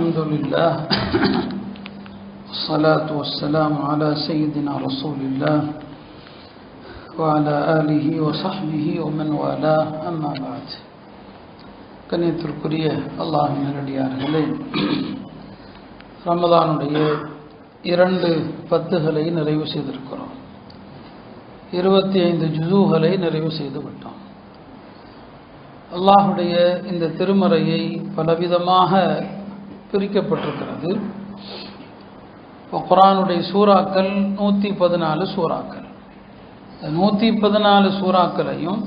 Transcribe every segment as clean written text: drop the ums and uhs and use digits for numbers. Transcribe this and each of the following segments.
الحمد لله والصلاة والسلام على سيدنا رسول الله وعلى آله وصحبه ومن والاه أما بعد. கண்ணியத்திற்குரிய அல்லாஹ்வின் நல்லடியார்களே, ரமதானுடைய 2 பத்துகளை நிறைவு செய்திருக்கிறோம். 25 ஜுஸூகளை நிறைவு செய்து விட்டோம். அல்லாஹுடைய இந்த திருமறையை பலவிதமாக பிரிக்கப்பட்டிருக்கிறது. குர்ஆனுடைய சூறாக்கள் 114 சூறாக்கள். 114 சூறாக்களையும்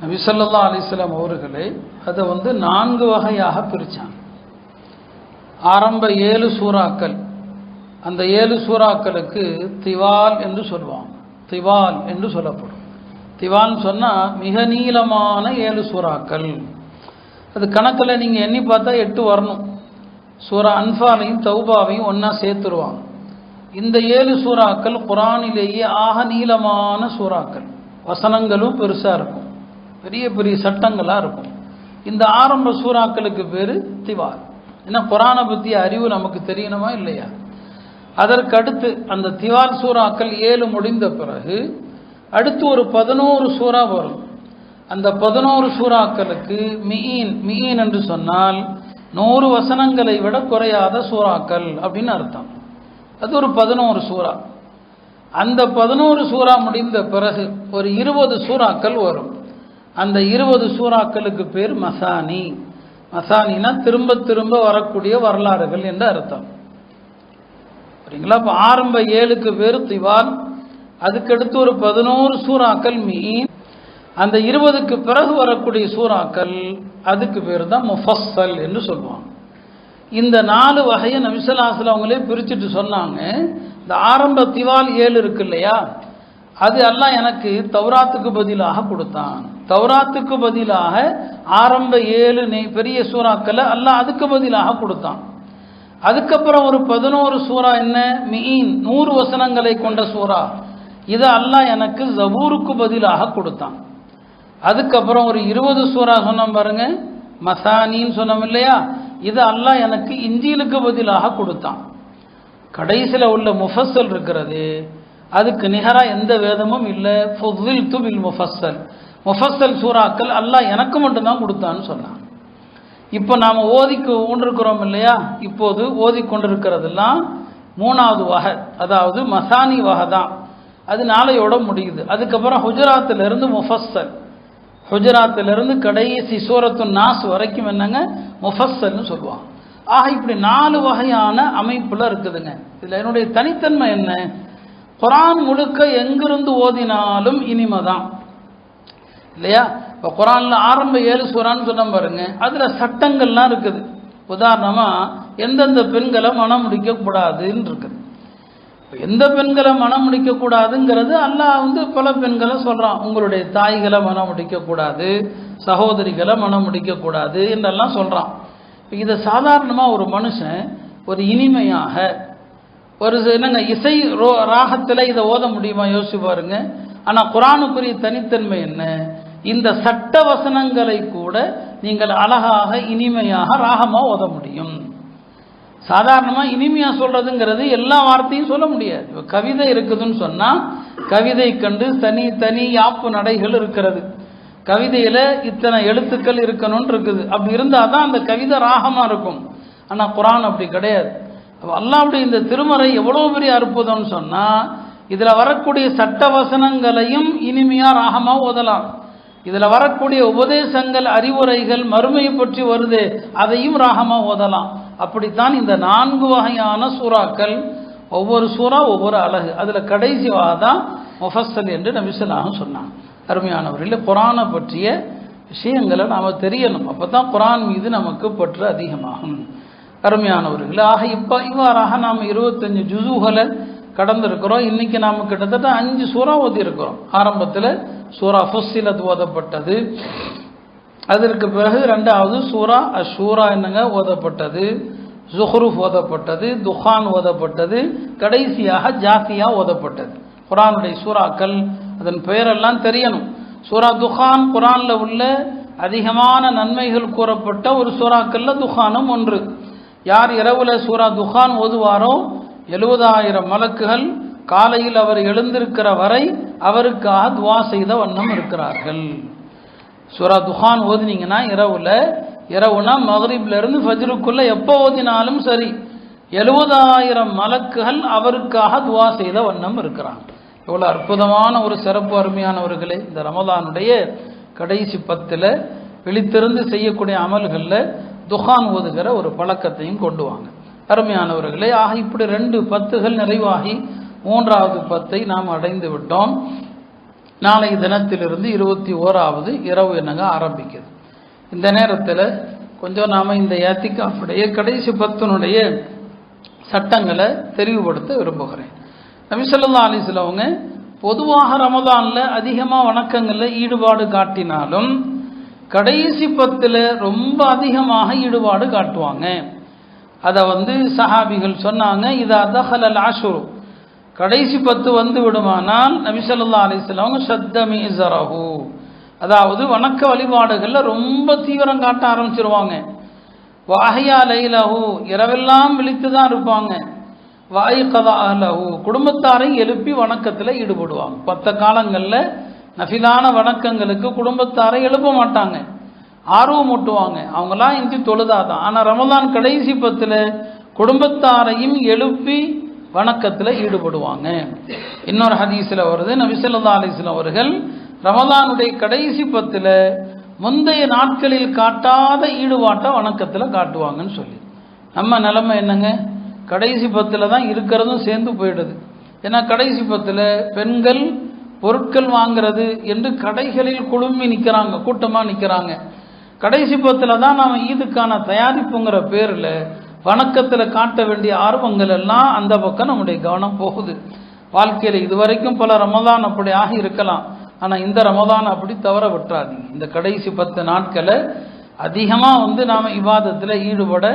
நபி ஸல்லல்லாஹு அலைஹி வஸல்லம் அவர்களே அதை 4 வகையாக பிரித்தாங்க. ஆரம்ப 7 சூறாக்கள், அந்த 7 சூறாக்களுக்கு திவால் என்று சொல்லுவாங்க. திவால் என்று சொல்லப்படும். திவால்னு சொன்னால் மிக நீளமான 7 சூறாக்கள். அது கணக்கில் நீங்கள் எண்ணி பார்த்தா 8 வரணும். சூரா அன்ஃபாலையும் தௌபாவையும் ஒன்றா சேர்த்துருவாங்க. இந்த 7 சூறாக்கள் குர்ஆனிலேயே ஆக நீளமான சூறாக்கள். வசனங்களும் பெருசாக இருக்கும், பெரிய பெரிய சட்டங்களாக இருக்கும். இந்த ஆரம்ப சூறாக்களுக்கு பேர் திவால். ஏன்னா குர்ஆனை பற்றிய அறிவு நமக்கு தெரியணுமா இல்லையா? அதற்கு அடுத்து அந்த திவால் சூறாக்கள் 7 முடிந்த பிறகு அடுத்து ஒரு 11 சூறா வரும். அந்த 11 சூறாக்களுக்கு மியின் என்று சொன்னால் 100 வசனங்களை விட குறையாத சூறாக்கள் அப்படின்னு அர்த்தம். அது ஒரு 11 சூறா. அந்த 11 சூறா முடிந்த பிறகு ஒரு 20 சூறாக்கள் வரும். அந்த 20 சூறாக்களுக்கு பேர் மசானி. மசானினா திரும்ப திரும்ப வரக்கூடிய வரலாறுகள் என்று அர்த்தம். சரிங்களா? இப்போ ஆரம்ப 7க்கு பேர் திவால், அதுக்கடுத்து ஒரு 11 சூறாக்கள் மீன், அந்த 20க்கு பிறகு வரக்கூடிய சூறாக்கள் அதுக்கு பேர் தான் முஃபஸ்ஸல் என்று சொல்லுவாங்க. இந்த 4 வகையை நபி ஸல்லல்லாஹு அலைஹி வஸல்லம் அவங்களே பிரிச்சுட்டு சொன்னாங்க. இந்த ஆரம்ப திவால் 7 இருக்கு இல்லையா, அது அல்லாஹ் எனக்கு தௌராத்துக்கு பதிலாக கொடுத்தான். தௌராத்துக்கு பதிலாக ஆரம்ப 7 பெரிய சூறாக்களை அல்லாஹ் அதுக்கு பதிலாக கொடுத்தான். அதுக்கப்புறம் ஒரு 11 சூறா என்ன, மீன் 100 வசனங்களை கொண்ட சூறா, இதை அல்லாஹ் எனக்கு ஜபூருக்கு பதிலாக கொடுத்தான். அதுக்கப்புறம் ஒரு 20 சூறா சொன்னோம் பாருங்க, மசானின்னு சொன்னோம் இல்லையா, இதை அல்லாஹ் எனக்கு இன்ஜீலுக்கு பதிலாக கொடுத்தான். கடைசியில் உள்ள முஃபஸ்ஸல் இருக்கிறது, அதுக்கு நிகராக எந்த வேதமும் இல்லை. ஃபுஸ்ஸில்து பில் முஃபஸ்ஸல், முஃபஸ்ஸல் சூறாக்கள் அல்லாஹ் எனக்கு மட்டும்தான் கொடுத்தான்னு சொன்னான். இப்போ நாம் கொண்டிருக்கிறோம் இல்லையா, இப்போது ஓதிக்கொண்டிருக்கிறதெல்லாம் 3வது வகை, அதாவது மசானி வகை தான். அது நாளையோட முடியுது. அதுக்கப்புறம் ஹுஜராத்திலிருந்து முஃபஸ்ஸல், ஹுஜராத்திலிருந்து கடைசி சூரத்து நாஸ் வரைக்கும் என்னங்க முஃபஸ்ஸல்னு சொல்லுவாங்க. ஆக இப்படி 4 வகையான அமைப்பில் இருக்குதுங்க. இதில் என்னுடைய தனித்தன்மை என்ன, குர்ஆன் முழுக்க எங்கிருந்து ஓதினாலும் இனிமை தான் இல்லையா? இப்போ குர்ஆனில் ஆரம்ப 7 சூறான்னு சொன்ன பாருங்க, அதில் சட்டங்கள்லாம் இருக்குது. உதாரணமாக எந்தெந்த பெண்களை மனம் முடிக்கக்கூடாதுன்னு இருக்குது. எந்த பெண்களை மனம் முடிக்கக்கூடாதுங்கிறது அல்லாஹ் பல பெண்களை சொல்கிறான். உங்களுடைய தாய்களை மனம் முடிக்கக்கூடாது, சகோதரிகளை மனம் முடிக்கக்கூடாது என்றெல்லாம் சொல்கிறான். இதை சாதாரணமாக ஒரு மனுஷன் ஒரு இனிமையாக ஒரு இசை ராகத்தில் இதை ஓத முடியுமா? யோசிச்சு பாருங்க. ஆனால் குர்ஆனுக்குரிய தனித்தன்மை என்ன, இந்த சட்ட வசனங்களை கூட நீங்கள் அழகாக இனிமையாக ராகமாக ஓத முடியும். சாதாரணமாக இனிமையாக சொல்கிறதுங்கிறது எல்லா வார்த்தையும் சொல்ல முடியாது. இப்போ கவிதை இருக்குதுன்னு சொன்னால் கவிதை கண்டு தனி தனி யாப்பு நடைகள் இருக்கிறது. கவிதையில் இத்தனை எழுத்துக்கள் இருக்கணும்னு இருக்குது. அப்படி இருந்தால் தான் அந்த கவிதை ராகமாக இருக்கும். ஆனால் குர்ஆன் அப்படி கிடையாது. அப்போ அல்லாஹ்வுடைய இந்த திருமறை எவ்வளோ பெரிய அற்புதம்னு சொன்னால், இதில் வரக்கூடிய சட்ட வசனங்களையும் இனிமையாக ராகமாக ஓதலாம். இதில் வரக்கூடிய உபதேசங்கள், அறிவுரைகள், மறுமையை பற்றி வருது, அதையும் ராகமாக ஓதலாம். அப்படித்தான் இந்த 4 வகையான சூறாக்கள். ஒவ்வொரு சூறா ஒவ்வொரு அழகு. அதில் கடைசி வகை தான் முஃபஸ்ஸல் என்று நபி ஸல்லல்லாஹு அலைஹி வஸல்லம் சொன்னாங்க. அருமையானவர்களே, குர்ஆனை பற்றிய விஷயங்களை நாம் தெரியணும். அப்போ தான் குர்ஆன் மீது நமக்கு பற்று அதிகமாகும். அருமையானவர்களே, ஆக இவ்வாறாக நாம் 25 ஜுஸூகளை கடந்திருக்கிறோம். இன்னைக்கு நாம் கிட்டத்தட்ட 5 சூறா ஓதி இருக்கிறோம். ஆரம்பத்தில் சூரா ஃபுஸ்ஸிலத் ஓதப்பட்டது. அதற்கு பிறகு 2வது சூரா அஷூரா என்னங்க ஓதப்பட்டது, ஜுஹ்ருஃப் ஓதப்பட்டது, துஹான் ஓதப்பட்டது, கடைசியாக ஜாசியா ஓதப்பட்டது. குர்ஆனுடைய சூறாக்கள் அதன் பெயரெல்லாம் தெரியணும். சூரா துஹான் குர்ஆனில் உள்ள அதிகமான நன்மைகள் கூறப்பட்ட ஒரு சூறாக்கள்ல துஹானும் ஒன்று. யார் இரவுல சூரா துஹான் ஓதுவாரோ 70,000 மலக்குகள் காலையில் அவர் எழுந்திருக்கிற வரை அவருக்காக துவா செய்த வண்ணம் இருக்கிறார்கள். சூரா துஹான் ஓதினீங்கன்னா இரவுனா மக்ரிப்ல இருந்து ஃபஜ்ருக்குள்ள எப்போ ஓதினாலும் சரி 70,000 மலக்குகள் அவருக்காக துவா செய்த வண்ணம் இருக்கிறாங்க. எவ்வளோ அற்புதமான ஒரு சிறப்பு அருமையானவர்களே. இந்த ரமலானுடைய கடைசி 10ல் விழித்திருந்து செய்யக்கூடிய அமல்களில் துஹான் ஓதுகிற ஒரு பழக்கத்தையும் கொண்டு வாங்க அருமையானவர்களே. ஆக இப்படி 2 10கள் நிறைவாகி 3வது 10ஐ நாம் அடைந்து விட்டோம். நாளை தினத்திலிருந்து 21வது இரவு என்னங்க ஆரம்பிக்குது. இந்த நேரத்தில் கொஞ்சம் நாம் இந்த இஅ்திகாஃபுடைய கடைசி 10னுடைய சட்டங்களை தெளிவுபடுத்த விரும்புகிறேன். நபி ஸல்லல்லாஹு அலைஹி வஸல்லம் அவங்க பொதுவாக ரமலானில் அதிகமாக வணக்கங்களில் ஈடுபாடு காட்டினாலும் கடைசி 10ல் ரொம்ப அதிகமாக ஈடுபாடு காட்டுவாங்க. அதை சஹாபிகள் சொன்னாங்க, இதா தஹலல் அஷ்ரு, கடைசி 10 வந்து விடுமானால் நபி ஸல்லல்லாஹு அலைஹி வஸல்லம் அவங்க ஷத்த மீஸரஹு, அதாவது வணக்க வழிபாடுகளில் ரொம்ப தீவிரம் காட்ட ஆரம்பிச்சிருவாங்க. வஅஹ்யா லைலஹு, இரவெல்லாம் விழித்து தான் இருப்பாங்க. வஅய்கத அஹ்லஹு, குடும்பத்தாரை எழுப்பி வணக்கத்தில் ஈடுபடுவாங்க. 10 காலங்களில் நஃபிலான வணக்கங்களுக்கு குடும்பத்தாரை எழுப்ப மாட்டாங்க, ஆர்வம் ஊட்டுவாங்க. அவங்களாம் இன்றி தொழுதாதான். ஆனால் ரமலான் கடைசி 10ல் குடும்பத்தாரையும் எழுப்பி வணக்கத்தில் ஈடுபடுவாங்க. இன்னொரு ஹதீஸில் வருது, நபி ஸல்லல்லாஹு அலைஹி வஸல்லம் அவர்கள் ரமலானுடைய கடைசி 10ல் முந்தைய நாட்களில் காட்டாத ஈடுபாட்டை வணக்கத்தில் காட்டுவாங்கன்னு சொல்லி. நம்ம நிலைமை என்னங்க, கடைசி 10ல் தான் இருக்கிறதும் சேர்ந்து போயிடுது. ஏன்னா கடைசி 10ல் பெண்கள் பொருட்கள் வாங்கிறது என்று கடைகளில் குழுமி நிற்கிறாங்க, கூட்டமாக நிற்கிறாங்க. கடைசி 10ல் தான் நாம் ஈதுக்கான தயாரிப்புங்கிற பேரில் வணக்கத்தில் காட்ட வேண்டிய ஆர்வங்கள் எல்லாம் அந்த பக்கம் நம்முடைய கவனம் போகுது. வாழ்க்கையில் இதுவரைக்கும் பல ரமலான் அப்படி ஆகி இருக்கலாம், ஆனால் இந்த ரமலான் அப்படி தவற விட்டுறாதீங்க. இந்த கடைசி 10 நாட்களை அதிகமாக நாம் இபாதத்தில் ஈடுபட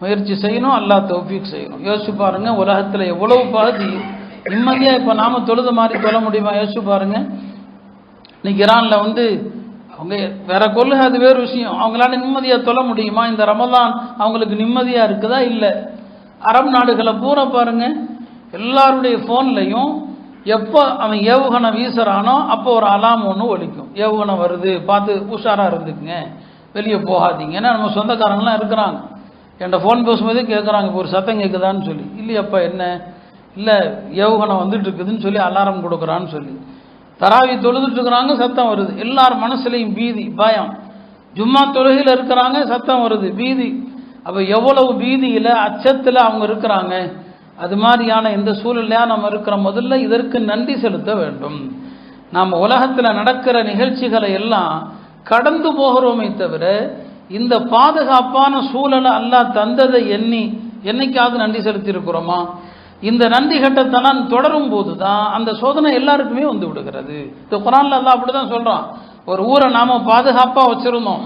முயற்சி செய்யணும். அல்லாஹ் தௌஃபீக் செய்யணும். யோசிச்சு பாருங்க, உலகத்தில் எவ்வளவு பகுதி நிம்மதியாக இப்போ நாம் தொழுத மாதிரி தொழ முடியுமா? யோசிச்சு பாருங்க. இன்னைக்கு ஈரானில் அவங்க வேற கொள்கை, அது வேறு விஷயம். அவங்களால நிம்மதியாக தொழ முடியுமா? இந்த ரமலான் அவங்களுக்கு நிம்மதியாக இருக்குதா? இல்லை. அரபு நாடுகளை பூரா பாருங்க, எல்லாருடைய ஃபோன்லையும் எப்போ அவன் ஏவுகணை வீசுறானோ அப்போ ஒரு அலாம் ஒன்று ஒலிக்கும். ஏவுகணை வருது, பார்த்து உஷாராக இருந்துக்குங்க, வெளியே போகாதீங்கன்னா. நம்ம சொந்தக்காரங்களாம் இருக்கிறாங்க, என்கிட்ட ஃபோன் பேசும்போதே கேட்குறாங்க, இப்போ ஒரு சத்தம் கேட்குதான்னு சொல்லி. இல்லையப்பா என்ன, இல்லை ஏவுகணை வந்துட்டு இருக்குதுன்னு சொல்லி அலாரம் கொடுக்குறான்னு சொல்லி. தராவி தொழுதுட்டு இருக்கிறாங்க, சத்தம் வருது. எல்லார் மனசுலையும் பீதி, பயம். ஜும்மா தொழுகையில் இருக்கிறாங்க, சத்தம் வருது, பீதி. அப்போ எவ்வளவு பீதியில் அச்சத்தில் அவங்க இருக்கிறாங்க. அது மாதிரியான இந்த சூழலையா நம்ம இருக்கிற முதல்ல இதற்கு நன்றி செலுத்த வேண்டும். நாம் உலகத்தில் நடக்கிற நிகழ்ச்சிகளை எல்லாம் கடந்து போகிறோமே தவிர இந்த பாதுகாப்பான சூழலை அல்லாஹ் தந்ததை என்னைக்காவது நன்றி செலுத்தி இருக்கிறோமா? இந்த நன்றி கட்டத்தனம் தொடரும் போது தான் அந்த சோதனை எல்லாருக்குமே வந்து விடுகிறது. இந்த குர்ஆன்ல அல்லாஹ் அப்படிதான் சொல்றான். ஒரு ஊரை நாம பாதுகாப்பாக வச்சிருந்தோம்,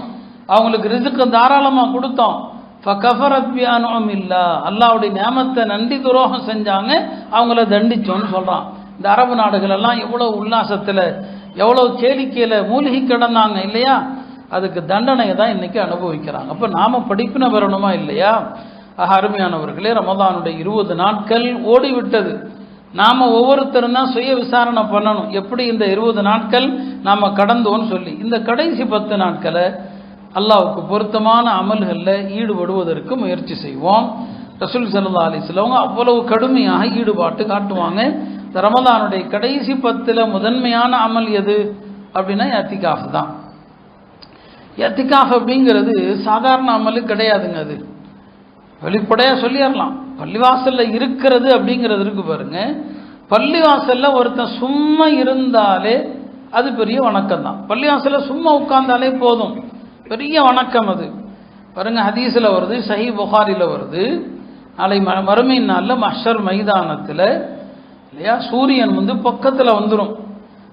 அவங்களுக்கு ரிஸ்க் தாராளமாக கொடுத்தோம். ஃபகஃபரத் பிஅன்உமில்லா, அல்லாஹ்வுடைய நியாமத்தை நன்றி துரோகம் செஞ்சாங்க, அவங்கள தண்டிச்சோன்னு சொல்றான். இந்த அரபு நாடுகள் எல்லாம் எவ்வளவு உல்லாசத்தில் எவ்வளவு கேளிக்கையில் மூழ்கி கிடந்தாங்க இல்லையா? அதுக்கு தண்டனையை தான் இன்னைக்கு அனுபவிக்கிறாங்க. அப்போ நாம படிப்பின பெறணுமா இல்லையா? அருமையானவர்களே, ரமலானுடைய 20 நாட்கள் ஓடிவிட்டது. நாம் ஒவ்வொருத்தரும் தான் சுய விசாரணை பண்ணணும், எப்படி இந்த 20 நாட்கள் நாம் கடந்தோன்னு சொல்லி. இந்த கடைசி 10 நாட்களை அல்லாஹ்வுக்கு பொருத்தமான அமல்களில் ஈடுபடுவதற்கு முயற்சி செய்வோம். ரசூல் ஸல்லல்லாஹு அலைஹி வஸல்லம் அவ்வளவு கடுமையாக ஈடுபாட்டு காட்டுவாங்க. இந்த ரமலானுடைய கடைசி 10ல் முதன்மையான அமல் எது அப்படின்னா இஅ்திகாஃப் தான். இஅ்திகாஃப் அப்படிங்கிறது சாதாரண அமலு கிடையாதுங்க. அது வெளிப்படையாக சொல்லிடலாம். பள்ளிவாசலில் இருக்கிறது அப்படிங்கிறது இருக்கு பாருங்க. பள்ளிவாசலில் ஒருத்தன் சும்மா இருந்தாலே அது பெரிய வணக்கம் தான். பள்ளிவாசலில் சும்மா உட்கார்ந்தாலே போதும், பெரிய வணக்கம் அது. பாருங்க, ஹதீஸில் வருது, சஹீஹ் புகாரியில் வருது, நாளை மறுமை நாளில் மஹ்ஷர் மைதானத்தில் இல்லையா, சூரியன் பக்கத்தில் வந்துடும்.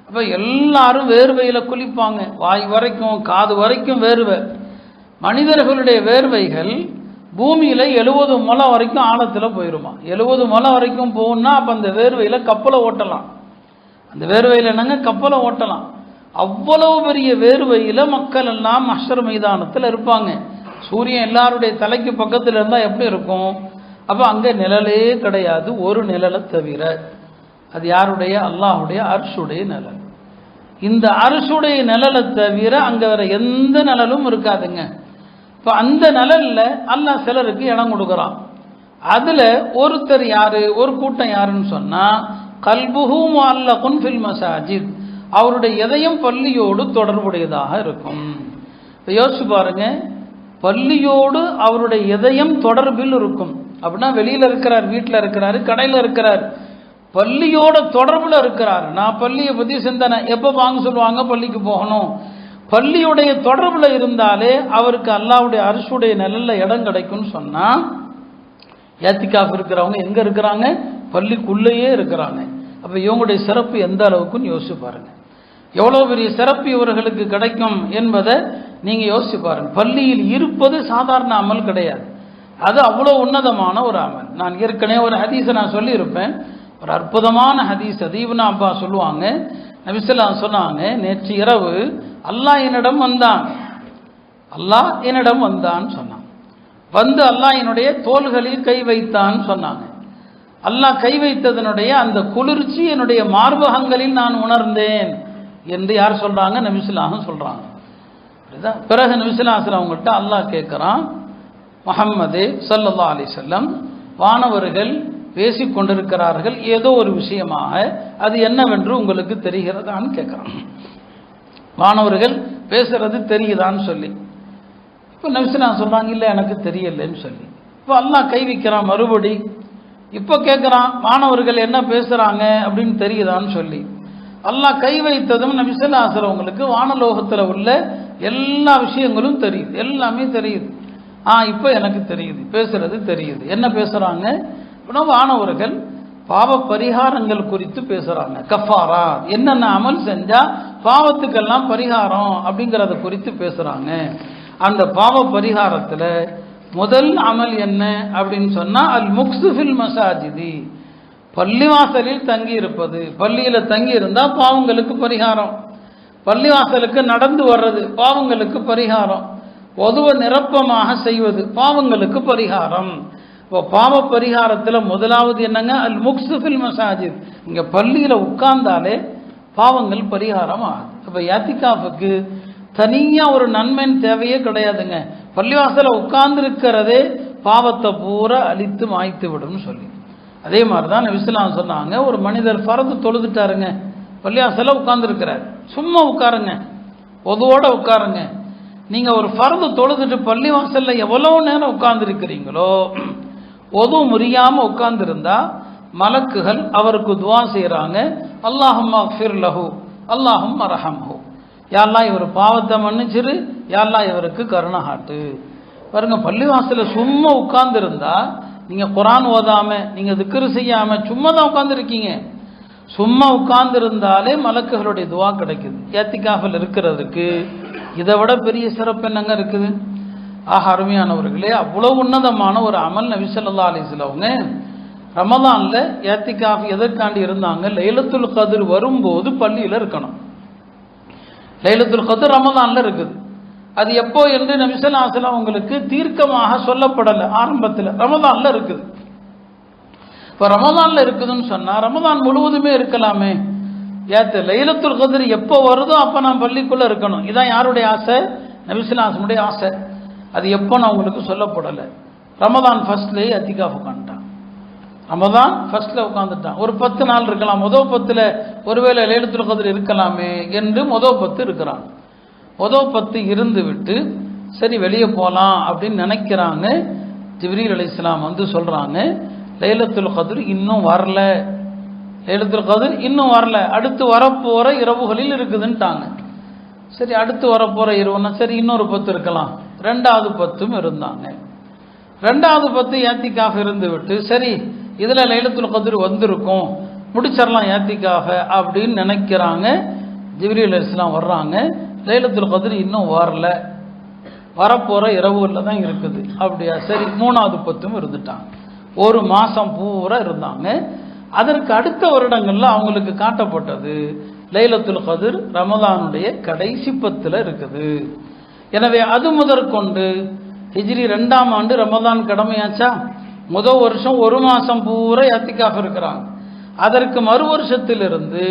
அப்போ எல்லாரும் வேர்வையில் குளிப்பாங்க, வாய் வரைக்கும் காது வரைக்கும் வேர்வை. மனிதர்களுடைய வேர்வைகள் பூமியில் 70 முழம் வரைக்கும் ஆழத்தில் போயிடுமா. 70 முழம் வரைக்கும் போகணும்னா அப்போ அந்த வேர்வையில் கப்பலை ஓட்டலாம். அந்த வேர்வையில் என்னங்க, கப்பலை ஓட்டலாம். அவ்வளவு பெரிய வேர்வையில் மக்கள் எல்லாம் மஹ்ஷர் மைதானத்தில் இருப்பாங்க. சூரியன் எல்லாருடைய தலைக்கு பக்கத்தில் இருந்தால் எப்படி இருக்கும்? அப்போ அங்கே நிழலே கிடையாது, ஒரு நிழலை தவிர. அது யாருடைய? அல்லாஹுடைய அர்ஷுடைய நிழல். இந்த அர்ஷுடைய நிழலை தவிர அங்கே வேற எந்த நிழலும் இருக்காதுங்க. இப்போ அந்த நிழல்ல அல்லாஹ் சிலருக்கு இடம் கொடுக்குறான். அதுல ஒருத்தர் யாரு, ஒரு கூட்டம் யாருன்னு சொன்னா, கல்புஹு முஅல்லகுன் ஃபில் மசாஜித், அவருடைய இதயம் பள்ளியோடு தொடர்புடையதாக இருக்கும். இப்போ யோசிச்சு பாருங்க, பள்ளியோடு அவருடைய இதயம் தொடர்பில் இருக்கும் அப்படின்னா வெளியில இருக்கிறார், வீட்டில் இருக்கிறாரு, கடையில் இருக்கிறார், பள்ளியோட தொடர்புல இருக்கிறார். நான் பள்ளியை பத்தி சிந்தனை, எப்போ வாங்க சொல்லுவாங்க பள்ளிக்கு போகணும், பள்ளியுடைய தொடர்புல இருந்தாலே அவருக்கு அல்லாஹ்வுடைய அர்ஷுடைய நிழல்ல இடம் கிடைக்கும்னு சொன்னா, ஏத்திகாஃப் இருக்கிறவங்க எங்க இருக்கிறாங்க? பள்ளிக்குள்ளேயே இருக்கிறாங்க. அப்ப இவங்களுடைய சிறப்பு எந்த அளவுக்குன்னு யோசிச்சு பாருங்க. எவ்வளவு பெரிய சிறப்பு இவர்களுக்கு கிடைக்கும் என்பதை நீங்க யோசிச்சு பாருங்க. பள்ளியில் இருப்பது சாதாரண அமல் கிடையாது, அது அவ்வளோ உன்னதமான ஒரு அமல். நான் ஏற்கனவே ஒரு ஹதீஸை நான் சொல்லியிருப்பேன், ஒரு அற்புதமான ஹதீஸ். அது இப்னு அப்பாஸ் சொல்லுவாங்க, நபி ஸல்லல்லாஹு அலைஹி வஸல்லம் சொன்னாங்க, நேற்று இரவு அல்லாஹ் என்னிடம் வந்தான், அல்லாஹ் என்னிடம் வந்தான்னு சொன்னான். வந்து அல்லாஹ் என்னுடைய தோள்களில் கை வைத்தான்னு சொன்னாங்க. அல்லாஹ் கை வைத்ததனுடைய அந்த குளிர்ச்சி என்னுடைய மார்பகங்களில் நான் உணர்ந்தேன் என்று யார் சொல்றாங்க? நபி ஸல்லல்லாஹு அலைஹி வஸல்லம் சொல்றாங்க. பிறகு நபி ஸல்லல்லாஹு அலைஹி வஸல்லம் அவங்கள்ட்ட அல்லாஹ் கேட்கிறான், முஹம்மது ஸல்லல்லாஹு அலைஹி வஸல்லம், வானவர்கள் பேசிக் கொண்டிருக்கிறார்கள் ஏதோ ஒரு விஷயமாக, அது என்னவென்று உங்களுக்கு தெரிகிறதான்னு கேட்கிறான். வானவர்கள் பேசுறது தெரியுதான்னு சொல்லி. இப்போ நபி ஸல்லல்லாஹு அலைஹி வஸல்லம் சொல்றாங்க, இல்லை எனக்கு தெரியலன்னு சொல்லி. இப்போ அல்லாஹ் கை வைக்கிறான் மறுபடி. இப்போ கேட்குறான், மாணவர்கள் என்ன பேசுகிறாங்க அப்படின்னு தெரியுதான்னு சொல்லி. அல்லாஹ் கை வைத்ததும் நபி ஸல்லல்லாஹு அலைஹி வஸல்லம் அவங்களுக்கு வானலோகத்தில் உள்ள எல்லா விஷயங்களும் தெரியுது, எல்லாமே தெரியுது. இப்போ எனக்கு தெரியுது, பேசுறது தெரியுது. என்ன பேசுகிறாங்க? வானவர்கள் பாவ பரிகாரங்கள் குறித்து பேசுகிறாங்க. கஃபாரா, என்னென்ன அமல் செஞ்சா பாவத்துக்கெல்லாம் பரிகாரம் அப்படிங்கிறத குறித்து பேசுகிறாங்க. அந்த பாவ பரிகாரத்தில் முதல் அமல் என்ன அப்படின்னு சொன்னா, அல் முக்ஸு ஃபில் மசாஜிதி, பள்ளிவாசலில் தங்கி இருப்பது. பள்ளியில தங்கி இருந்தா பாவங்களுக்கு பரிகாரம், பள்ளிவாசலுக்கு நடந்து வர்றது பாவங்களுக்கு பரிகாரம், ஒதுவ நிரப்பமாக செய்வது பாவங்களுக்கு பரிகாரம். இப்போ பாவ பரிகாரத்தில் முதலாவது என்னங்க? அல் முக்ஸு ஃபில் மசாஜித், இங்க பள்ளியில உட்கார்ந்தாலே பாவங்கள் பரிகாரம் ஆகுது. இப்போ யாத்திகாஃபுக்கு தனியா ஒரு நன்மையின் தேவையே கிடையாதுங்க. பள்ளிவாசல உட்கார்ந்து இருக்கிறதே பாவத்தை பூரா அழித்து மாய்த்து விடும் சொல்லி. அதே மாதிரிதான் நபி ஸல்லல்லாஹு அலைஹி வஸல்லம் சொன்னாங்க, ஒரு மனிதர் ஃபர்து தொழுதுட்டாருங்க, பள்ளிவாசல உட்கார்ந்து இருக்கிறார், சும்மா உட்காருங்க, ஒதுவோட உட்காருங்க. நீங்க ஒரு ஃபர்து தொழுதுட்டு பள்ளிவாசல்ல எவ்வளவு நேரம் உட்கார்ந்து இருக்கிறீங்களோ, ஒது முறியாம உட்கார்ந்து இருந்தா மலக்குகள் அவருக்கு துவா செய்யறாங்க, அல்லாஹும்ம ஃபிர் லஹு அல்லாஹும்ம ரஹம்ஹு, யா அல்லாஹ் இவர் பாவத்தை மன்னிச்சிரு, யா அல்லாஹ் இவருக்கு கருணை காட்டு. பாருங்க, பள்ளிவாசல சும்மா உட்கார்ந்து இருந்தா, நீங்க குர்ஆன் ஓதாம, நீங்க திக்ர் செய்யாம சும்மா தான் உட்கார்ந்து இருக்கீங்க, சும்மா உட்கார்ந்து இருந்தாலே மலக்குகளுடைய துவா கிடைக்குது. ஏத்திகாஃபில் இருக்கிறதுக்கு இதை விட பெரிய சிறப்பு என்னங்க இருக்குது? அருமையானவர்களே, அவ்வளவு உன்னதமான ஒரு அமல். நபி ஸல்லல்லாஹு அலைஹி வஸல்லம் அவங்க ரமலான்ல ஏத்திகாஃப் எதற்காண்டி இருந்தாங்க? லைலத்துல் கத்ர் வரும்போது பள்ளியில இருக்கணும். லைலத்துல் கத்ர் ரமலான்ல இருக்குது. அது எப்போ என்று நபி ஸல்லல்லாஹு அலைஹி வஸல்லம் உங்களுக்கு தீர்க்கமாக சொல்லப்படலை. ஆரம்பத்தில் ரமலான்ல இருக்குது. இப்போ ரமலான்ல இருக்குதுன்னு சொன்னா ரமலான் முழுவதுமே இருக்கலாமே. லைலத்துல் கத்ர் எப்போ வருதோ அப்போ நான் பள்ளிக்குள்ள இருக்கணும். இதான் யாருடைய ஆசை? நபி ஸல்லல்லாஹு அலைஹி வஸல்லம் ஆசை. அது எப்போ நான் உங்களுக்கு சொல்லப்படலை. ரமலான் ஃபர்ஸ்ட்லேயே அத்திகாஃப் உட்காந்துட்டான். ரமலான் ஃபர்ஸ்ட்ல உட்காந்துட்டான். ஒரு 10 நாள் இருக்கலாம், முதல் 10ல் ஒருவேளை லைலத்துல் கத்ர் இருக்கலாமே என்று முதல் 10 இருக்கிறான். முதல் 10 இருந்து விட்டு சரி வெளியே போகலாம் அப்படின்னு நினைக்கிறாங்க. ஜிப்ரீல் அலைஹிஸ்ஸலாம் வந்து சொல்றாங்க, லைலத்துல் கத்ர் இன்னும் வரல, லைலத்துல் கத்ர் இன்னும் வரல, அடுத்து வரப்போற இரவுகளில் இருக்குதுன்ட்டாங்க. சரி, அடுத்து வரப்போற இரவுனா சரி இன்னொரு 10 இருக்கலாம். 2வது 10ம் இருந்தாங்க. 2வது 10 ஏத்திகாஃப் இருந்து விட்டு சரி இதுல லைலத்துல் கத்ர் வந்திருக்கும், முடிச்சிடலாம் ஏத்திகாஃப அப்படின்னு நினைக்கிறாங்க. ஜிப்ரீல் அலைஹிஸ்ஸலாம் வர்றாங்க, லைலத்துல் கத்ர் இன்னும் வரல, வரப்போற இரவுல தான் இருக்குது. அப்படியா, சரி 3வது 10ம் இருந்துட்டாங்க. ஒரு மாசம் பூரா இருந்தாங்க. அதற்கு அடுத்த வருடங்கள்ல அவங்களுக்கு காட்டப்பட்டது லைலத்துல் கத்ர் ரமலானுடைய கடைசி 10ல் இருக்குது. எனவே அது முதற்கொண்டு ஹிஜ்ரி 2ஆம் ஆண்டு ரமதான் கடமையாச்சா, முதல் வருஷம் ஒரு மாதம் பூரா ஏத்திகாஃப் இருக்கிறாங்க. அதற்கு மறு வருஷத்திலிருந்து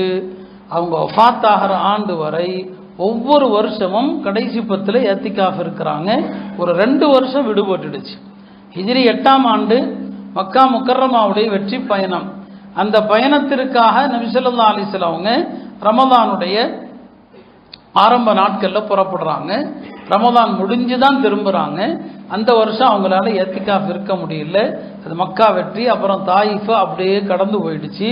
அவங்க வஃபாத் ஆகிற ஆண்டு வரை ஒவ்வொரு வருஷமும் கடைசி 10 ஏத்திகாஃப் இருக்கிறாங்க. ஒரு 2 வருஷம் விடுபட்டுடுச்சு. ஹிஜ்ரி 8ஆம் ஆண்டு மக்கா முக்கர்ரமாவுடைய வெற்றி பயணம். அந்த பயணத்திற்காக நபி ஸல்லல்லாஹு அலைஹி வஸல்லம் அவங்க ரமதானுடைய ஆரம்ப நாட்களில் புறப்படுறாங்க. ரமதான் முடிஞ்சு தான் திரும்புகிறாங்க. அந்த வருஷம் அவங்களால ஏத்திகாஃப் இருக்க முடியல. அது மக்கா வெற்றி, அப்புறம் தாயிஃப் அப்படியே கடந்து போயிடுச்சு.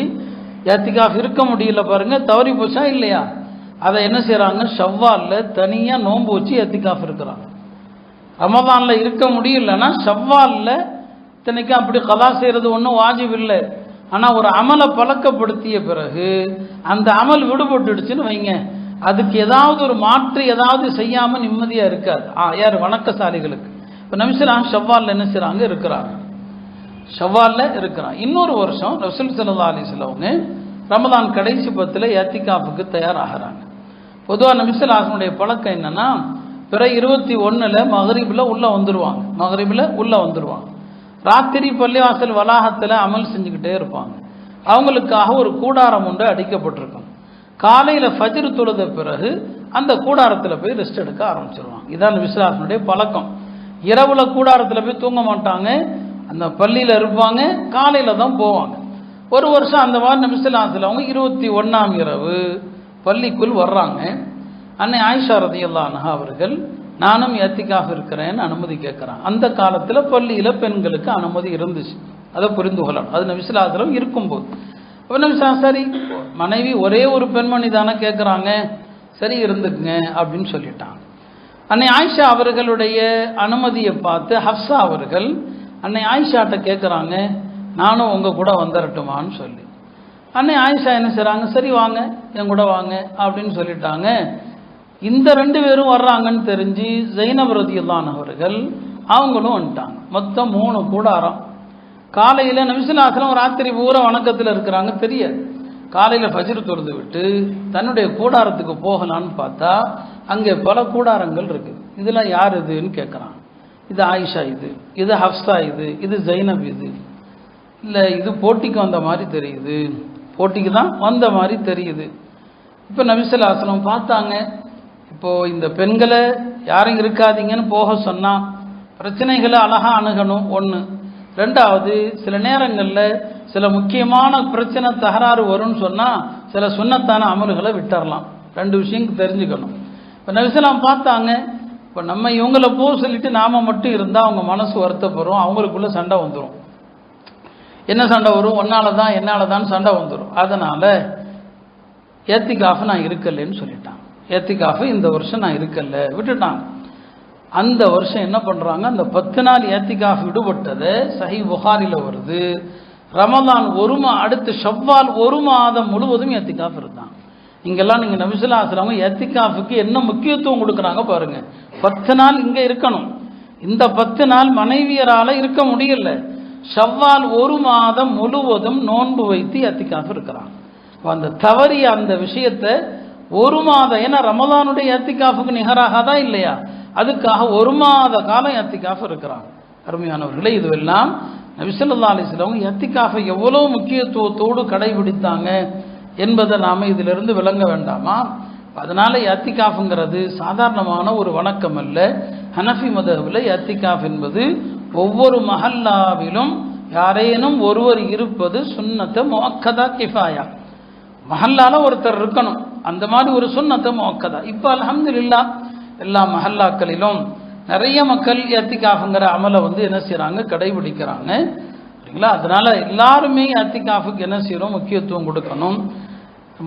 ஏத்திகாஃப் இருக்க முடியல பாருங்க, தவறி போச்சா இல்லையா? அதை என்ன செய்கிறாங்க, ஷவ்வாலில் தனியாக நோன்பு வச்சு ஏத்திகாஃப் இருக்கிறாங்க. ரமதானில் இருக்க முடியலன்னா ஷவ்வாலில் இத்தனைக்கும் அப்படி கதா செய்கிறது ஒன்றும் வாஜிப் இல்லை. ஆனால் ஒரு அமலை பழக்கப்படுத்திய பிறகு அந்த அமல் விடுபட்டுடுச்சுன்னு வைங்க, அதுக்கு ஏதாவது ஒரு மாற்று ஏதாவது செய்யாமல் நிம்மதியாக இருக்காது. யார் வணக்கசாலிகளுக்கு. இப்போ நபி ஸல்லல்லாஹு ஷவ்வாலில் என்ன செய்கிறாங்க, இருக்கிறாங்க. ஷவ்வாலில் இருக்கிறாங்க. இன்னொரு வருஷம் ரசூல் ஸல்லல்லாஹு அலைஹி வஸல்லம் அவங்க ரமதான் கடைசி 10 ஏத்திகாஃபுக்கு தயாராகிறாங்க. பொதுவாக நபி ஸல்லல்லாஹுடைய பழக்கம் என்னன்னா, பிற 21 மகரிபில் உள்ளே வந்துடுவாங்க. மகரிபில் உள்ளே வந்துடுவாங்க. ராத்திரி பள்ளிவாசல் வளாகத்தில் அமல் செஞ்சுக்கிட்டே இருப்பாங்க. அவங்களுக்காக ஒரு கூடாரம் ஒன்று அடிக்கப்பட்டிருக்கும். காலையில் ஃபஜ்ர் தொழுத பிறகு அந்த கூடாரத்தில் போய் ரெஸ்ட் எடுக்க ஆரம்பிச்சிருவாங்க. இதான் நபி ஸல்லல்லாஹு அலைஹி வஸல்லம் பழக்கம். இரவில் கூடாரத்தில் போய் தூங்க மாட்டாங்க, அந்த பள்ளியில் இருப்பாங்க, காலையில் தான் போவாங்க. ஒரு வருஷம் அந்த மாதிரி நபி ஸல்லல்லாஹு அலைஹி வஸல்லம் அவங்க 21ஆம் இரவு பள்ளிக்குள் வர்றாங்க. அன்னை ஆயிஷா ரலியல்லாஹு அன்ஹா அவர்கள் நானும் ஏத்திகாஃப் இருக்கிறேன்னு அனுமதி கேட்குறாங்க. அந்த காலத்தில் பள்ளியில் பெண்களுக்கு அனுமதி இருந்துச்சு, அதை புரிந்து கொள்ளணும். அது நபி ஸல்லல்லாஹு அலைஹி வஸல்லம் இருக்கும்போது அப்போ நபி சரி மனைவி ஒரே ஒரு பெண்மணி தானே கேட்குறாங்க, சரி இருந்துக்குங்க அப்படின்னு சொல்லிட்டாங்க. அன்னை ஆயிஷா அவர்களுடைய அனுமதியை பார்த்து ஹப்ஸா அவர்கள் அன்னை ஆயிஷாட்ட கேட்குறாங்க, நானும் உங்கள் கூட வந்துடட்டுமான்னு சொல்லி. அன்னை ஆயிஷா என்ன செய்கிறாங்க, சரி வாங்க என் கூட வாங்க அப்படின்னு சொல்லிட்டாங்க. இந்த 2 பேரும் வர்றாங்கன்னு தெரிஞ்சு ஸைனப் ரலியல்லாஹு அன்ஹா அவர்கள் அவங்களும் வந்துட்டாங்க. மொத்தம் 3 கூடாரம். காலையில் நபி ஸல்லல்லாஹு அலைஹி வஸல்லம் ராத்திரி பூரா வணக்கத்தில் இருக்கிறாங்க தெரியாது. காலையில் ஃபஜ்ர் தொழுது விட்டு தன்னுடைய கூடாரத்துக்கு போகலான்னு பார்த்தா அங்கே பல கூடாரங்கள் இருக்குது. இதெல்லாம் யார் இதுன்னு கேட்குறாங்க. இது ஆயிஷா, இது ஹப்ஸா, இது ஸைனப், இல்லை இது போட்டிக்கு வந்த மாதிரி தெரியுது, போட்டிக்கு தான் வந்த மாதிரி தெரியுது. இப்போ நபி ஸல்லல்லாஹு அலைஹி வஸல்லம் பார்த்தாங்க, இப்போது இந்த பெண்களை யாரும் இருக்காதீங்கன்னு போக சொன்னால் பிரச்சனைகளை அழகாக அணுகணும் ஒன்று. ரெண்டாவது, சில நேரங்களில் சில முக்கியமான பிரச்சனை தகராறு வரும்னு சொன்னால் சில சுன்னத்தான அமல்களை விட்டுறலாம். 2 விஷயம் தெரிஞ்சுக்கணும். இப்போ நபி ஸல்லல்லாஹு அலைஹி வஸல்லம் பார்த்தாங்க, இப்போ நம்ம இவங்கள போக சொல்லிட்டு நாம் மட்டும் இருந்தால் அவங்க மனசு வருத்தப்படும், அவங்களுக்குள்ள சண்டை வந்துடும். என்ன சண்டை வரும், என்னால் தான் சண்டை வந்துடும். அதனால் ஏத்திகாஃப் நான் இருக்கலைன்னு சொல்லிட்டாங்க. ஏத்திகாஃப் இந்த வருஷம் நான் இருக்கல விட்டுட்டாங்க. அந்த வருஷம் என்ன பண்ணுறாங்க, அந்த 10 நாள் ஏத்திகாஃப் விடுபட்டது சஹீஹ் புகாரியில் வருது. ரமதான் அடுத்து ஷவ்வால் 1 மாதம் முழுவதும் ஏத்திகாஃப் இருந்தாங்க. இங்கெல்லாம் நீங்கள் நபி ஸல்லல்லாஹு அலைஹி வஸல்லம் ஏத்திகாஃபுக்கு என்ன முக்கியத்துவம் கொடுக்குறாங்க பாருங்க. 10 நாள் இங்கே இருக்கணும். இந்த 10 நாள் மனைவியரால் இருக்க முடியல. ஷவ்வால் 1 மாதம் முழுவதும் நோன்பு வைத்து ஏத்திகாஃப் இருக்கிறாங்க. அந்த தவறிய அந்த விஷயத்தை 1 மாதம், ஏன்னா ரமதானுடைய ஏத்திகாஃபுக்கு நிகராகதான் இல்லையா, அதுக்காக 1 மாத காலம் ஏத்திகாஃப் இருக்கிறாங்க. அருமையானவர்களே, இதுவெல்லாம் நபி ஸல்லல்லாஹு அலைஹி வஸல்லம் ஏத்திகாஃபை எவ்வளோ முக்கியத்துவத்தோடு கடைபிடித்தாங்க என்பதை நாம் இதிலிருந்து விளங்க வேண்டாமா? அதனால் ஏத்திகாஃபுங்கிறது சாதாரணமான ஒரு வணக்கம் அல்ல. ஹனஃபி மதஹ்பில் ஏத்திகாஃப் என்பது ஒவ்வொரு மஹல்லாவிலும் யாரேனும் ஒருவர் இருப்பது சுன்னத்தை முஅக்கதா கிஃபாயா. மஹல்லால ஒருத்தர் இருக்கணும், அந்த மாதிரி ஒரு சுன்னத்தை முஅக்கதா. இப்போ அல்ஹம்துலில்லாஹ் எல்லா மஹல்லாக்களிலும் நிறைய மக்கள் ஏத்திகாஃபுங்கிற அமலை என்ன செய்கிறாங்க, கடைபிடிக்கிறாங்க. சரிங்களா? அதனால் எல்லாருமே ஏத்திகாஃபுக்கு என்ன செய்யணும், முக்கியத்துவம் கொடுக்கணும்.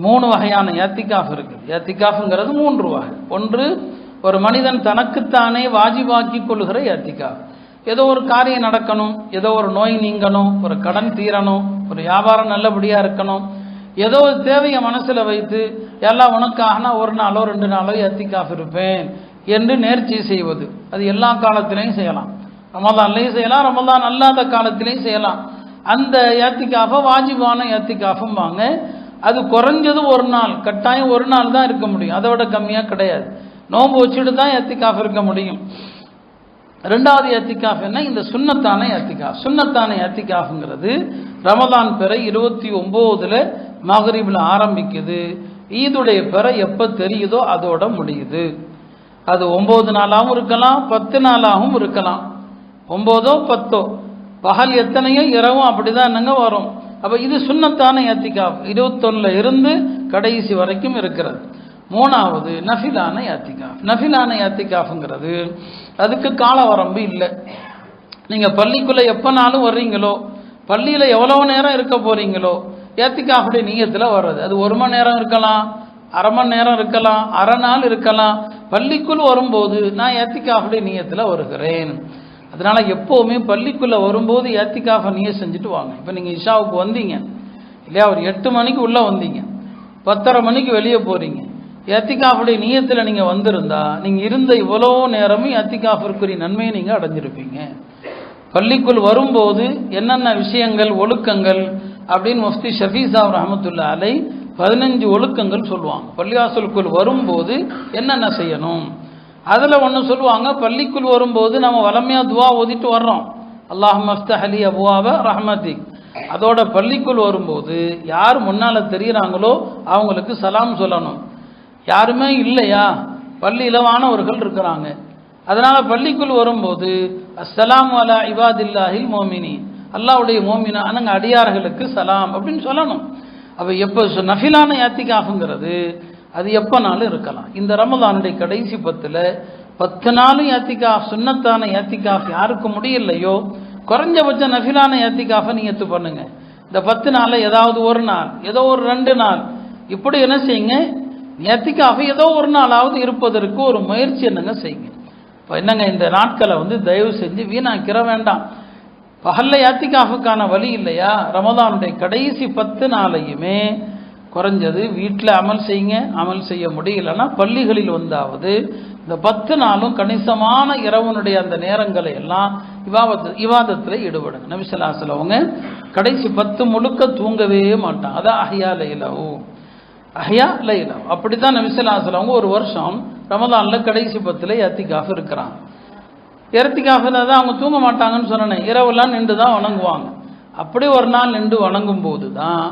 3 வகையான ஏத்திகாஃப் இருக்குது. ஏத்திகாஃபுங்கிறது 3 வகை. ஒன்று, ஒரு மனிதன் தனக்குத்தானே வாஜிபாக்கி கொள்கிற ஏத்திகாஃப். ஏதோ ஒரு காரியம் நடக்கணும், ஏதோ ஒரு நோய் நீங்கணும், ஒரு கடன் தீரணும், ஒரு வியாபாரம் நல்லபடியாக இருக்கணும், ஏதோ ஒரு தேவையை மனசில் வைத்து எல்லாம் உனக்காகனா 1 நாளோ 2 நாளோ ஏத்திகாஃப் இருப்பேன் என்று நேர்ச்சி செய்வது. அது எல்லா காலத்திலையும் செய்யலாம். ரமதான்லையும் செய்யலாம், ரமதான் அல்லாத காலத்திலையும் செய்யலாம். அந்த ஏத்திகாஃபை வாஜிபான ஏத்திகாஃபும் வாங்க. அது குறைஞ்சது 1 நாள், கட்டாயம் 1 நாள் தான் இருக்க முடியும், அதை விட கம்மியாக கிடையாது. நோன்பு வச்சுட்டு தான் ஏத்திகாஃப் இருக்க முடியும். ரெண்டாவது ஏத்திகாஃப் என்ன? இந்த சுன்னத்தான ஏத்திகாஃப். சுன்னத்தான ஏத்திகாஃப்ங்கிறது ரமதான் பிற 29 மகரிபில் ஆரம்பிக்குது. ஈதுடைய பிற எப்போ தெரியுதோ அதோட முடியுது. அது 9 நாளாகவும் இருக்கலாம், 10 நாளாகவும் இருக்கலாம். 9ஓ 10ஓ, பகல் எத்தனையோ இரவும் அப்படிதான் என்னங்க வரும். அப்போ இது சுன்னத்தான ஏத்திகாஃப் 21 இருந்து கடைசி வரைக்கும் இருக்கிறது. மூணாவது நஃபிலான ஏத்திகாஃப். நஃபிலான ஏத்திகாஃப்ங்கிறது அதுக்கு கால வரம்பு இல்லை. நீங்கள் பள்ளிக்குள்ளே எப்போனாலும் வர்றீங்களோ, பள்ளியில் எவ்வளோ நேரம் இருக்க போகிறீங்களோ, ஏத்திகாஃபுடைய நியத்தில் வர்றது. அது 1 மணி நேரம் இருக்கலாம், அரை மணி நேரம் இருக்கலாம், அரை நாள் இருக்கலாம். பள்ளிக்குள் வரும்போது நான் ஏத்திகாஃபுடைய நியத்தில் வருகிறேன். அதனால் எப்போவுமே பள்ளிக்குள்ளே வரும்போது ஏத்திகாஃபை நியத் செஞ்சுட்டு வாங்க. இப்போ நீங்கள் இஷாவுக்கு வந்தீங்க இல்லையா, ஒரு 8 மணிக்கு உள்ளே வந்தீங்க, 10:30 மணிக்கு வெளியே போகிறீங்க, ஏத்திகாஃபுடைய நியத்தில் நீங்கள் வந்திருந்தா நீங்கள் இருந்த இவ்வளோ நேரமும் ஏத்திகாஃபிற்குரிய நன்மையை நீங்கள் அடைஞ்சிருப்பீங்க. பள்ளிக்குள் வரும்போது என்னென்ன விஷயங்கள், ஒழுக்கங்கள் அப்படின்னு முஃப்தி ஷஃபீ சாஹிப் ரஹ்மத்துல்லாஹி அலைஹி 15 ஒழுக்கங்கள் சொல்லுவாங்க. பள்ளிவாசலுக்குள் வரும்போது என்னென்ன செய்யணும் அதில் ஒன்று சொல்லுவாங்க. பள்ளிக்குள் வரும்போது நம்ம வளமையாக துவா ஓதிட்டு வர்றோம், அல்லாஹும்ம ஃப்தஹ் லி அப்வாப ரஹ்மத்திக். அதோட பள்ளிக்குள் வரும்போது யார் முன்னால் தெரிகிறாங்களோ அவங்களுக்கு சலாம் சொல்லணும். யாருமே இல்லையா, பள்ளியில் வானவர்கள் இருக்கிறாங்க, அதனால் பள்ளிக்குள் வரும்போது அஸ்ஸலாமு அலா இபாதில்லாஹில் மோமினீன், அல்லாஹ்வுடைய மோமினான அடியார்களுக்கு சலாம் அப்படின்னு சொல்லணும். அப்போ எப்போ நஃபிலான ஏத்திகாஃப்ங்கிறது அது எப்போனாலும் இருக்கலாம். இந்த ரமதானுடைய கடைசி 10 நாளும் ஏத்திகாஃப், சுன்னத்தான ஏத்திகாஃப் யாருக்கு முடியலையோ குறைஞ்சபட்ச நஃபிலான ஏத்திகாஃபை நியத்து பண்ணுங்க. இந்த 10 நாளில் ஏதாவது ஒரு நாள், ஏதோ ஒரு 2 நாள் இப்படி என்ன செய்யுங்க, ஏத்திகாஃபை ஏதோ ஒரு நாளாவது இருப்பதற்கு ஒரு முயற்சி என்னங்க செய்யுங்க. இப்போ என்னங்க, இந்த நாட்களை தயவு செஞ்சு வீணாக்கிற வேண்டாம். பகலில் ஏத்திகாஃபுக்கான வழி இல்லையா, ரமதானுடைய கடைசி 10 நாளையுமே குறைஞ்சது வீட்டில் அமல் செய்யுங்க. அமல் செய்ய முடியலன்னா பள்ளிகளில் வந்தாவது இந்த 10 நாளும் கணிசமான இரவனுடைய அந்த நேரங்களை எல்லாம் இவாதத்தில் ஈடுபடுங்க. நபி ஸல்லல்லாஹு அலைஹி வஸல்லம் அவங்க கடைசி 10 முழுக்க தூங்கவே மாட்டாங்க. அதான் அஹ்யா லைலஹு, அஹ்யா லைலஹு. அப்படி தான் நபி ஸல்லல்லாஹு அலைஹி வஸல்லம் அவங்க ஒரு வருஷம் ரமதானில் கடைசி 10 ஏத்திகாஃப் இருக்கிறாங்க. ஏத்திகாஃபில் தான் அவங்க தூங்க மாட்டாங்கன்னு சொன்னேன், இரவெல்லாம் நின்று தான் வணங்குவாங்க. அப்படி ஒரு நாள் நின்று வணங்கும் போது தான்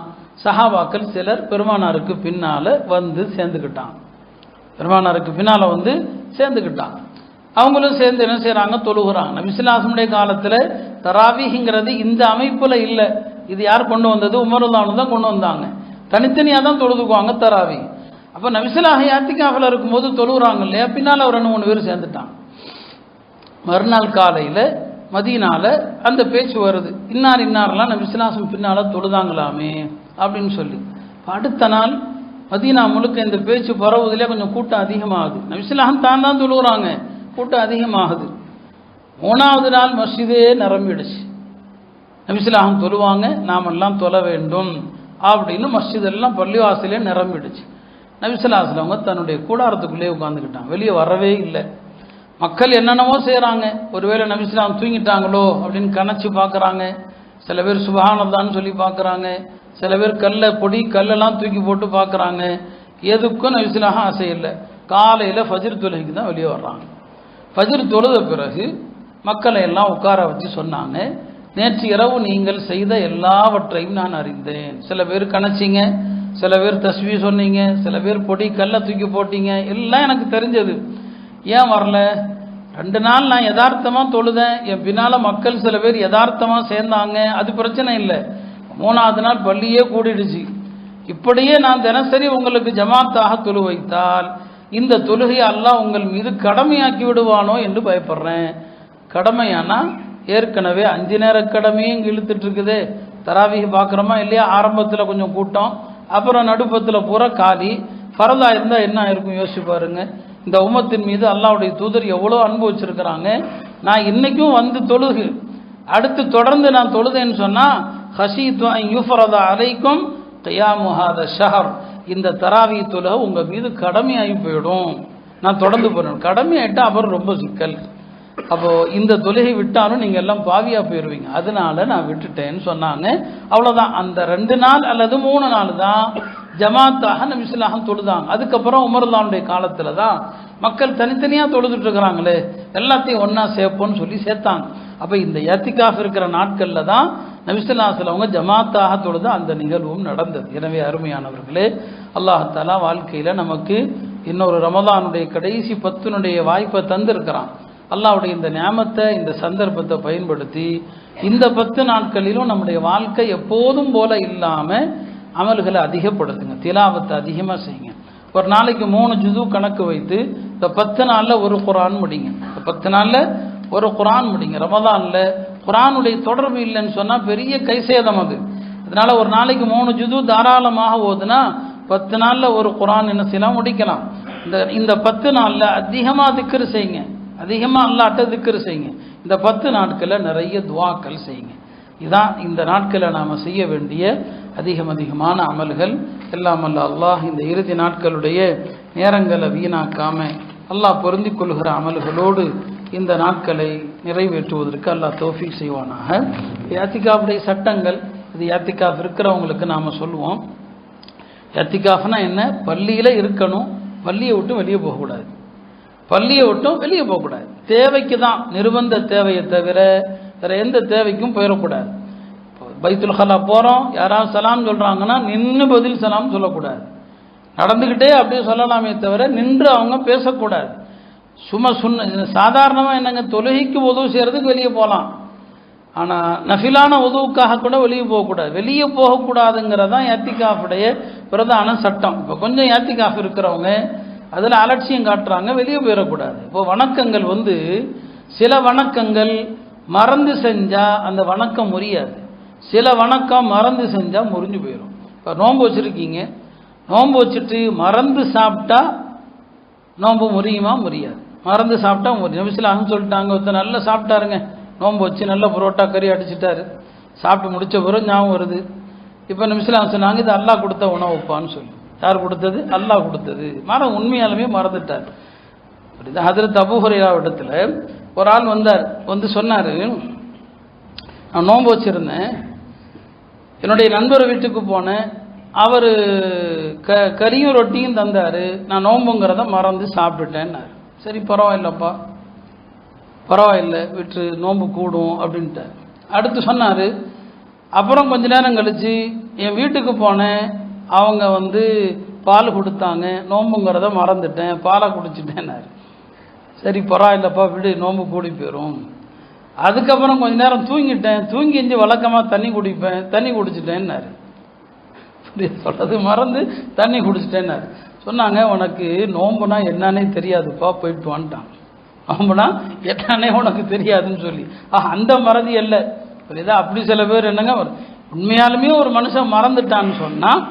சஹாபாக்கள் சிலர் பெருமானாருக்கு பின்னால் சேர்ந்துக்கிட்டாங்க. பெருமானாருக்கு பின்னால் சேர்ந்துக்கிட்டாங்க. அவங்களும் சேர்ந்து என்ன செய்கிறாங்க, தொழுகிறாங்க. நபி ஸல்லல்லாஹு அலைஹி வஸல்லம் காலத்தில் தராவீஹ்ங்கிறது இந்த அமைப்பில் இல்லை. இது யார் கொண்டு வந்தது? உமர் ரலியல்லாஹு தான் கொண்டு வந்தாங்க. தனித்தனியாக தான் தொழுதுக்குவாங்க தராவீஹ். அப்போ நபி ஸல்லல்லாஹு அலைஹி வஸல்லம் ஏத்திகாஃபில் இருக்கும்போது தொழுகிறாங்க இல்லையா, பின்னால் ஒரு 2-3 பேர் சேர்ந்துட்டாங்க. மறுநாள் காலையில் மதீனாவில் அந்த பேச்சு வருது, இன்னார்லாம் நபி ஸல்லல்லாஹு அலைஹி வஸல்லம் பின்னால் தொழுதாங்களாமே அப்படின்னு சொல்லி. அடுத்த நாள் மதீனா முழுக்க இந்த பேச்சு பரவுதிலே கொஞ்சம் கூட்டம் அதிகமாகுது. நபி ஸல்லல்லாஹு அலைஹி வஸல்லம் தான் தொழுகிறாங்க, கூட்டம் அதிகமாகுது. 3வது நாள் மஸ்ஜிதே நிரம்பிடுச்சு. நபி ஸல்லல்லாஹு அலைஹி வஸல்லம் தொழுவாங்க, நாமெல்லாம் தொழ வேண்டும் அப்படின்னு மஸ்ஜிதெல்லாம் பள்ளிவாசலே நிரம்பிடுச்சு. நபி ஸல்லல்லாஹு அலைஹி வஸல்லம் அவங்க தன்னுடைய கூடாரத்துக்குள்ளே உட்காந்துக்கிட்டாங்க, வெளியே வரவே இல்லை. மக்கள் என்னென்னமோ செய்கிறாங்க, ஒருவேளை நபி ஸல்லல்லாஹு அலைஹி வஸல்லம் தூங்கிட்டாங்களோ அப்படின்னு கணச்சு பார்க்குறாங்க. சில பேர் சுப்ஹானல்லாஹ்னு சொல்லி பார்க்குறாங்க, சில பேர் கல்லெல்லாம் தூக்கி போட்டு பார்க்குறாங்க. எதுக்கும் நபி ஸல்லல்லாஹு அலைஹி வஸல்லம் ஆசை இல்லை. காலையில் ஃபஜ்ர் தொழுகைக்கு தான் வெளியே வர்றாங்க. ஃபஜ்ர் தொழுத பிறகு மக்களை எல்லாம் உட்கார வச்சு சொன்னாங்க, நேற்று இரவு நீங்கள் செய்த எல்லாவற்றையும் நான் அறிந்தேன். சில பேர் கணச்சிங்க, சில பேர் தஸ்பீ சொன்னீங்க, சில பேர் கல்லை தூக்கி போட்டீங்க, எல்லாம் எனக்கு தெரிஞ்சது. ஏன் வரல? 2 நாள் நான் யதார்த்தமாக தொழுதேன், என் பின்னால் மக்கள் சில பேர் யதார்த்தமாக சேர்ந்தாங்க, அது பிரச்சனை இல்லை. 3வது நாள் பள்ளியே கூடிடுச்சு. இப்படியே நான் தினசரி உங்களுக்கு ஜமாத்தாக தொழு வைத்தால் இந்த தொழுகையை அல்லாஹ் உங்கள் மீது கடமையாக்கி விடுவானோ என்று பயப்படுறேன். கடமையானா ஏற்கனவே 5 நேர கடமையும் இங்கே இழுத்துட்டு இருக்குதே. தராவீஹ் பார்க்குறோமா இல்லையா, ஆரம்பத்தில் கொஞ்சம் கூட்டம், அப்புறம் நடுப்பத்தில் பூரா காலி. ஃபரதா இருந்தால் என்ன இருக்கும் யோசிச்சு பாருங்க. இந்த உம்மத்தின் மீது அல்லாஹ்வுடைய தூதர் எவ்வளோ அன்பு வச்சுருக்கிறாங்க. நான் இன்றைக்கும் தொழுகு, அடுத்து தொடர்ந்து நான் தொழுதேன்னு சொன்னால் ஹஷீத்து அன் யுஃபரத அலைக்கும் கியாமு ஹாத ஷஹர், இந்த தராவீஹ் தொழுகை உங்கள் மீது கடமையாகி போயிடும். நான் தொடர்ந்து போகிறேன், கடமையாயிட்டால் அப்புறம் ரொம்ப சிக்கல். அப்போது இந்த தொழுகை விட்டாலும் நீங்கள் எல்லாம் பாவியாக போயிடுவீங்க, அதனால நான் விட்டுட்டேன்னு சொன்னாங்க. அவ்வளோதான். அந்த 2 நாள் அல்லது 3 நாள் தான் ஜமாத்தாக நபி ஸல்லல்லாஹு அலைஹி வஸல்லம் தொழுதாங்க. அதுக்கப்புறம் உமர் ரலியல்லாஹு காலத்தில் தான் மக்கள் தனித்தனியாக தொழுதுட்டு இருக்கிறாங்களே, எல்லாத்தையும் ஒன்றா சேர்ப்போன்னு சொல்லி சேர்த்தாங்க. அப்போ இந்த ஏத்திகாஃப் இருக்கிற நாட்களில் தான் நபி ஸல்லல்லாஹு அலைஹி வஸல்லம் அவங்க ஜமாத்தாக தொழுது அந்த நிகழ்வும் நடந்தது. எனவே அருமையானவர்களே, அல்லாஹ் தஆலா வாழ்க்கையில் நமக்கு இன்னொரு ரமலானுடைய கடைசி 10 வாய்ப்பை தந்திருக்கிறான். அல்லாஹ்வுடைய இந்த நியாமத்தை, இந்த சந்தர்ப்பத்தை பயன்படுத்தி இந்த 10 நாட்களிலும் நம்முடைய வாழ்க்கை எப்போதும் போல இல்லாமல் அமல்களை அதிகப்படுத்துங்க, திலாவத்தை அதிகமாக செய்யுங்க. ஒரு நாளைக்கு 3 ஜுது கணக்கு வைத்து இந்த 10 நாளில் ஒரு குர்ஆன் முடிங்க. இந்த 10 நாளில் ஒரு குர்ஆன் முடிங்க. ரமலானில் குர்ஆனுடைய தொடர்பு இல்லைன்னு சொன்னால் பெரிய கைசேதம் அது. அதனால ஒரு நாளைக்கு 3 ஜுது தாராளமாக ஓதுனா 10 நாளில் ஒரு குர்ஆன் என்ன செய்யலாம், முடிக்கலாம். இந்த 10 நாளில் அதிகமாக திக்ர் செய்யுங்க, அதிகமாக அல்லாஹ்ட்ட திக்ர் செய்யுங்க. இந்த 10 நாட்களில் நிறைய துஆக்கள் செய்யுங்க. இதான் இந்த நாட்களை நாம் செய்ய வேண்டிய அதிகமான அமல்கள். எல்லாம் அல்லாஹ் இந்த இறுதி நாட்களுடைய நேரங்களை வீணாக்காம அல்லாஹ் பொருந்தி கொள்கிற அமல்களோடு இந்த நாட்களை நிறைவேற்றுவதற்கு அல்லாஹ் தௌஃபீக் செய்வானாக. யாத்திகாஃபுடைய சட்டங்கள், இது யாத்திகாஃப் இருக்கிறவங்களுக்கு நாம் சொல்லுவோம். யாத்திகாஃப்னா என்ன? பள்ளியில் இருக்கணும், பள்ளியை விட்டு வெளியே போகக்கூடாது, பள்ளியை விட்டும் வெளியே போகக்கூடாது. தேவைக்கு தான், நிர்பந்த தேவையை தவிர வேற எந்த தேவைக்கும் போயிடக்கூடாது. பைத்துல் ஹலா போகிறோம், யாராவது சலாம் சொல்கிறாங்கன்னா நின்று பதில் சலாம் சொல்லக்கூடாது. நடந்துக்கிட்டே அப்படியே சொல்லலாமே தவிர நின்று அவங்க பேசக்கூடாது. சும்மா சாதாரணமாக என்னங்க, தொழுகைக்கு உதவு செய்கிறதுக்கு வெளியே போகலாம், ஆனால் நஃபிலான உதவுக்காக கூட வெளியே போகக்கூடாது. வெளியே போகக்கூடாதுங்கிறதான் யாத்திகாஃபுடைய பிரதான சட்டம். இப்போ கொஞ்சம் யாத்திகாஃப் இருக்கிறவங்க அதில் அலட்சியம் காட்டுறாங்க, வெளியே போயிடக்கூடாது. இப்போ வணக்கங்கள் சில வணக்கங்கள் மறந்து செஞ்சால் அந்த வணக்கம் முறியாது, சில வணக்கம் மறந்து செஞ்சால் முறிஞ்சு போயிடும். இப்போ நோன்பு வச்சுருக்கீங்க, நோன்பு வச்சுட்டு மறந்து சாப்பிட்டா நோன்பு முறியுமா? முறியாது. மறந்து சாப்பிட்டா முறியும். நபிஸ்லாம் சொல்லிட்டாங்க, ஒருத்தர் நல்லா சாப்பிட்டாருங்க, நோன்பு வச்சு நல்ல புரோட்டா கறி அடிச்சிட்டாரு, சாப்பிட்டு முடித்த பிறகு ஞாபகம் வருது. இப்போ நபிஸ்லாம் சொன்னாங்க, இது அல்லாஹ் கொடுத்த உணவுப்பான்னு சொல்லி. யார் கொடுத்தது? அல்லாஹ் கொடுத்தது. உண்மையாலுமே மறந்துட்டார். அப்படிதான் ஹஜ்ரத் அபூ ஹுரைரா இடத்துல ஒரு ஆள் வந்தார், சொன்னார், நான் நோன்பு வச்சுருந்தேன், என்னுடைய நண்பர் வீட்டுக்கு போனேன், அவர் கறியும் ரொட்டியும் தந்தார், நான் நோன்புங்கிறத மறந்து சாப்பிட்டுட்டேன்னாரு. சரி பரவாயில்லப்பா, பரவாயில்லை, விட்டு நோன்பு கூடும் அப்படின்ட்டார். அடுத்து சொன்னார், அப்புறம் கொஞ்ச நேரம் கழித்து என் வீட்டுக்கு போனேன், அவங்க பால் கொடுத்தாங்க, நோன்புங்கிறத மறந்துட்டேன், பாலை குடிச்சிட்டேன்னாரு. சரி பரவாயில்லப்பா, விடு, நோன்பு கூடி போயிடும். அதுக்கப்புறம் கொஞ்ச நேரம் தூங்கிட்டேன், தூங்கி எஞ்சி வழக்கமாக தண்ணி குடிப்பேன், தண்ணி குடிச்சிட்டேன்னாரு. சொல்றது மறந்து தண்ணி குடிச்சிட்டேன்னாரு. சொன்னாங்க, உனக்கு நோம்புனா என்னன்னே தெரியாதுப்பா, போயிட்டு வந்துட்டான். நோம்புனா என்னன்னே உனக்கு தெரியாதுன்னு சொல்லி அந்த மறதி இல்லை. புரியுதா? அப்படி சில பேர் என்னங்க, உண்மையாலுமே ஒரு மனுஷன் மறந்துட்டான்னு சொன்னால்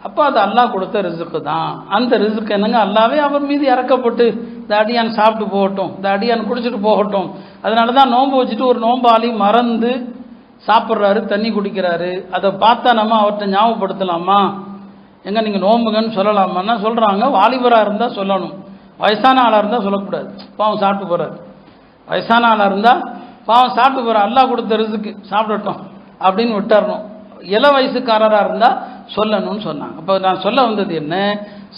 அப்போ அது அல்லாஹ் கொடுத்த ரிசுக்கு தான். அந்த ரிசுக்கு என்னங்க, அல்லாவே அவர் மீது இறக்கப்பட்டு இந்த அடியான் சாப்பிட்டு போகட்டும், இந்த அடியான் குடிச்சிட்டு போகட்டும். அதனால தான் நோன்பு வச்சுட்டு ஒரு நோம்பாளி மறந்து சாப்பிட்றாரு, தண்ணி குடிக்கிறாரு, அதை பார்த்தா நம்ம அவர்கிட்ட ஞாபகப்படுத்தலாமா? எங்க நீங்கள் நோம்புங்கன்னு சொல்லலாமான்னா சொல்கிறாங்க, வாலிபராக இருந்தால் சொல்லணும், வயசான ஆளாக இருந்தால் சொல்லக்கூடாது, பாவம் சாப்பிட்டு போகிறாரு. வயசான ஆளாக இருந்தால் பாவம் சாப்பிட்டு போகிறார், அல்லாஹ் கொடுத்த ரிசுக்கு சாப்பிடட்டும் அப்படின்னு விட்டுறணும். இள வயசுக்காரராக இருந்தால் சொல்லணும்னு சொன்னாங்க. அப்போ நான் சொல்ல வந்தது என்ன,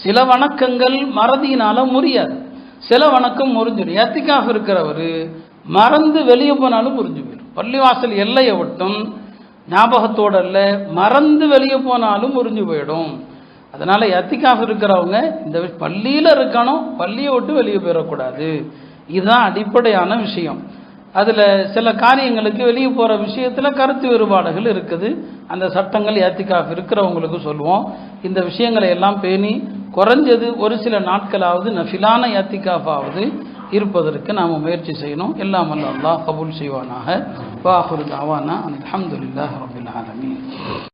சில வணக்கங்கள் மறதியினால முறியாது, சில வணக்கம் முறிஞ்சிடும். இஅ்திகாஃப் இருக்கிறவர் மறந்து வெளியே போனாலும் முறிஞ்சு போயிடும். பள்ளிவாசல் எல்லையை விட்டும் ஞாபகத்தோடு இல்லை, மறந்து வெளியே போனாலும் முறிஞ்சு போயிடும். அதனால் இஅ்திகாஃப் இருக்கிறவங்க இந்த பள்ளியில் இருக்கணும், பள்ளியை விட்டு வெளியே போயிடக்கூடாது. இதுதான் அடிப்படையான விஷயம். அதில் சில காரியங்களுக்கு வெளியே போகிற விஷயத்தில் கருத்து வேறுபாடுகள் இருக்குது. அந்த சட்டங்கள் இஅ்திகாஃப் இருக்கிறவங்களுக்கு சொல்லுவோம். இந்த விஷயங்களை எல்லாம் பேணி குறைஞ்சது ஒரு சில நாட்களாவது நஃபிலான இஅ்திகாஃபாவது இருப்பதற்கு நாம் முயற்சி செய்யணும். எல்லாம் அல்லாஹ் கபூல் செய்வானாக. வ ஆகிரு தஅவானா அல்ஹம்துலில்லாஹி ரப்பில் ஆலமீன்.